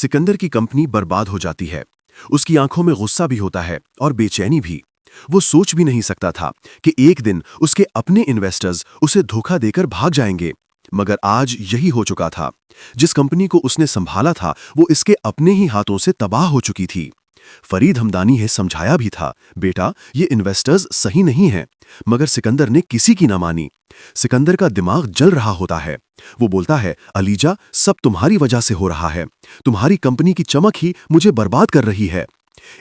सिकंदर की कंपनी बर्बाद हो जाती है। उसकी आंखों में गुस्सा भी होता है और बेचैनी भी। वो सोच भी नहीं सकता था कि एक दिन उसके अपने इन्वेस्टर्स उसे धोखा देकर भाग जाएंगे। मगर आज यही हो चुका था। जिस कंपनी को उसने संभाला था वो इसके अपने ही हाथों से तबाह हो चुकी थी। फरीद हमदानी ने समझाया भी था, बेटा ये इन्वेस्टर्स सही नहीं हैं, मगर सिकंदर ने किसी की ना मानी। सिकंदर का दिमाग जल रहा होता है। वो बोलता है, अलीजा सब तुम्हारी वजह से हो रहा है। तुम्हारी कंपनी की चमक ही मुझे बर्बाद कर रही है।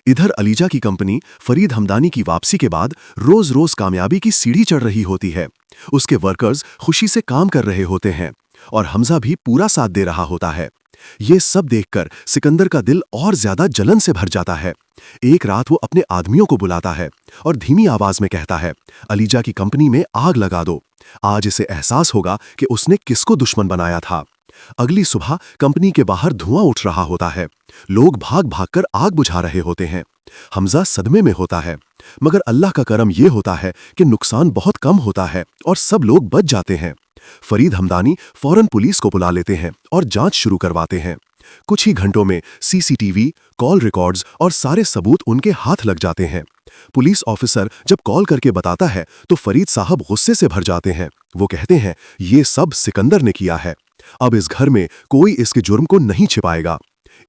इधर अलीजा की कंपनी फरीद हमदानी की वापसी के बाद रोज रोज कामयाबी की सीढ़ी चढ़ रही होती है। उसके वर्कर्स खुशी से काम कर रहे होते हैं और हमजा भी पूरा साथ दे रहा होता है। ये सब देखकर सिकंदर का दिल और ज्यादा जलन से भर जाता है। एक रात वो अपने आदमियों को बुलाता है और धीमी आवाज में कहता है, अलीजा की कंपनी में आग लगा दो। आज इसे एहसास होगा कि उसने किसको दुश्मन बनाया था। अगली सुबह कंपनी के बाहर धुआं उठ रहा होता है। लोग भाग भागकर आग बुझा रहे होते हैं। हमजा सदमे में होता है, मगर अल्लाह का करम यह होता है कि नुकसान बहुत कम होता है और सब लोग बच जाते हैं। फरीद हमदानी फौरन पुलिस को बुला लेते हैं और जांच शुरू करवाते हैं। कुछ ही घंटों में सीसीटीवी, कॉल रिकॉर्ड्स और सारे सबूत उनके हाथ लग जाते हैं। पुलिस ऑफिसर जब कॉल करके बताता है तो फरीद साहब गुस्से से भर जाते हैं। वो कहते हैं, ये सब सिकंदर ने किया है। अब इस घर में कोई इसके जुर्म को नहीं छिपाएगा।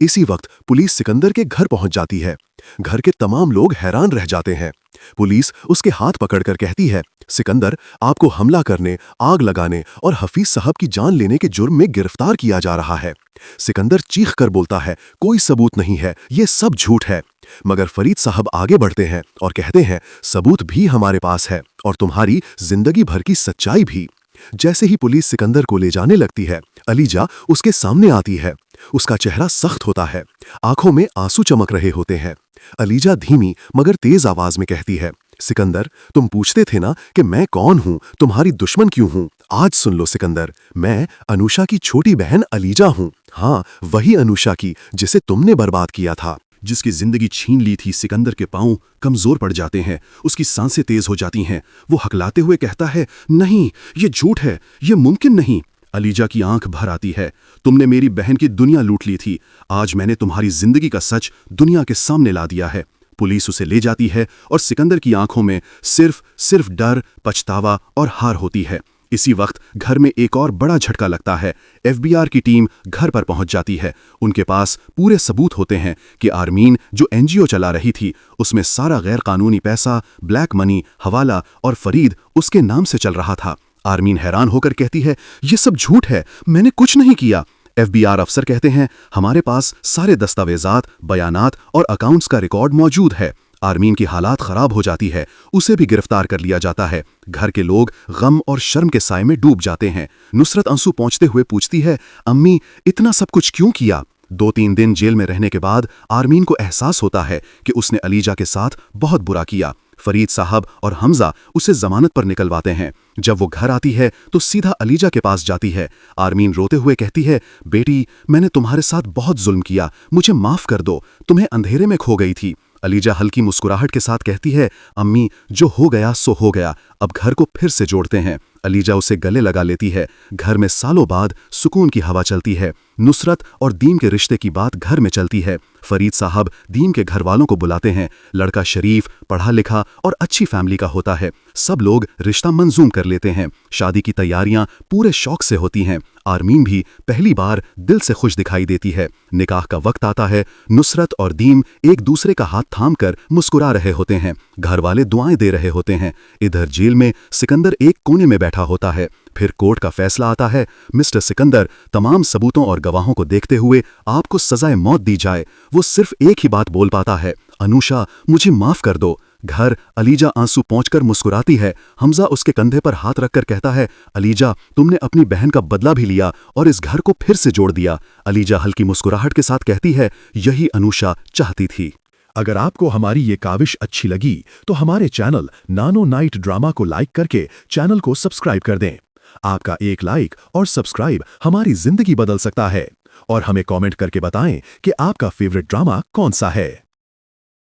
इसी वक्त पुलिस सिकंदर के घर पहुंच जाती है। घर के तमाम लोग हैरान रह जाते हैं। पुलिस उसके हाथ पकड़कर कहती है, सिकंदर आपको हमला करने, आग लगाने और हफीज साहब की जान लेने के जुर्म में गिरफ्तार किया जा रहा है। सिकंदर चीख कर बोलता है, कोई सबूत नहीं है, ये सब झूठ है। मगर फरीद साहब आगे बढ़ते हैं और कहते हैं, सबूत भी हमारे पास है और तुम्हारी जिंदगी भर की सच्चाई भी। जैसे ही पुलिस सिकंदर को ले जाने लगती है, अलीजा उसके सामने आती है। उसका चेहरा सख्त होता है, आंखों में आंसू चमक रहे होते हैं। अलीजा धीमी मगर तेज आवाज में कहती है, सिकंदर तुम पूछते थे ना कि मैं कौन हूं, तुम्हारी दुश्मन क्यों हूं। आज सुन लो सिकंदर, मैं अनुषा की छोटी बहन अलीजा हूं। हाँ, वही अनुषा की जिसे तुमने बर्बाद किया था, जिसकी जिंदगी छीन ली थी। सिकंदर के पांव कमजोर पड़ जाते हैं, उसकी सांसें तेज हो जाती हैं। वो हकलाते हुए कहता है, नहीं ये झूठ है, ये मुमकिन नहीं। अलीजा की आंख भर आती है, तुमने मेरी बहन की दुनिया लूट ली थी। आज मैंने तुम्हारी जिंदगी का सच दुनिया के सामने ला दिया है। पुलिस उसे ले जाती है और सिकंदर की आंखों में सिर्फ डर, पछतावा और हार होती है। इसी वक्त घर में एक और बड़ा झटका लगता है। एफबीआर की टीम घर पर पहुंच जाती है। उनके पास पूरे सबूत होते हैं कि आरमीन जो एनजीओ चला रही थी, उसमें सारा गैर कानूनी पैसा, ब्लैक मनी, हवाला और फरीद उसके नाम से चल रहा था। आरमीन हैरान होकर कहती है, ये सब झूठ है, मैंने कुछ नहीं किया। एफबीआर अफसर कहते हैं, हमारे पास सारे दस्तावेजात, बयानात और अकाउंट्स का रिकॉर्ड मौजूद है। आरमीन की हालात खराब हो जाती है, उसे भी गिरफ्तार कर लिया जाता है। घर के लोग गम और शर्म के साए में डूब जाते हैं। नुसरत आंसू पोंछते हुए पूछती है, अम्मी इतना सब कुछ क्यों किया। 2-3 दिन जेल में रहने के बाद आरमीन को एहसास होता है कि उसने अलीजा के साथ बहुत बुरा किया। फरीद साहब और हमजा उसे जमानत पर निकलवाते हैं। जब वो घर आती है तो सीधा अलीजा के पास जाती है। आरमीन रोते हुए कहती है, बेटी मैंने तुम्हारे साथ बहुत जुल्म किया, मुझे माफ कर दो, तुम्हें अंधेरे में खो गई थी। अलीजा हल्की मुस्कुराहट के साथ कहती है, अम्मी जो हो गया सो हो गया, अब घर को फिर से जोड़ते हैं। अलीजा उसे गले लगा लेती है। घर में सालों बाद सुकून की हवा चलती है। नुसरत और दीम के रिश्ते की बात घर में चलती है। फरीद साहब दीम के घर वालों को बुलाते हैं। लड़का शरीफ, पढ़ा लिखा और अच्छी फैमिली का होता है। सब लोग रिश्ता मंजूर कर लेते हैं। शादी की तैयारियां पूरे शौक से होती हैं। आरमीन भी पहली बार दिल से खुश दिखाई देती है। निकाह का वक्त आता है। नुसरत और दीम एक दूसरे का हाथ थामकर मुस्कुरा रहे होते हैं। घर वाले दुआएं दे रहे होते हैं। इधर जेल में सिकंदर एक कोने में बैठा होता है। फिर कोर्ट का फैसला आता है, मिस्टर सिकंदर तमाम सबूतों और गवाहों को देखते हुए आपको सजाए मौत दी जाए। वो सिर्फ एक ही बात बोल पाता है, अनुषा मुझे माफ कर दो। घर अलीजा आंसू पोंछकर मुस्कुराती है। हमजा उसके कंधे पर हाथ रखकर कहता है, अलीजा तुमने अपनी बहन का बदला भी लिया और इस घर को फिर से जोड़ दिया। अलीजा हल्की मुस्कुराहट के साथ कहती है, यही अनुषा चाहती थी। अगर आपको हमारी ये काविश अच्छी लगी तो हमारे चैनल नानो नाइट ड्रामा को लाइक करके चैनल को सब्सक्राइब कर दें। आपका एक लाइक और सब्सक्राइब हमारी जिंदगी बदल सकता है। और हमें कमेंट करके बताएं कि आपका फेवरेट ड्रामा कौन सा है।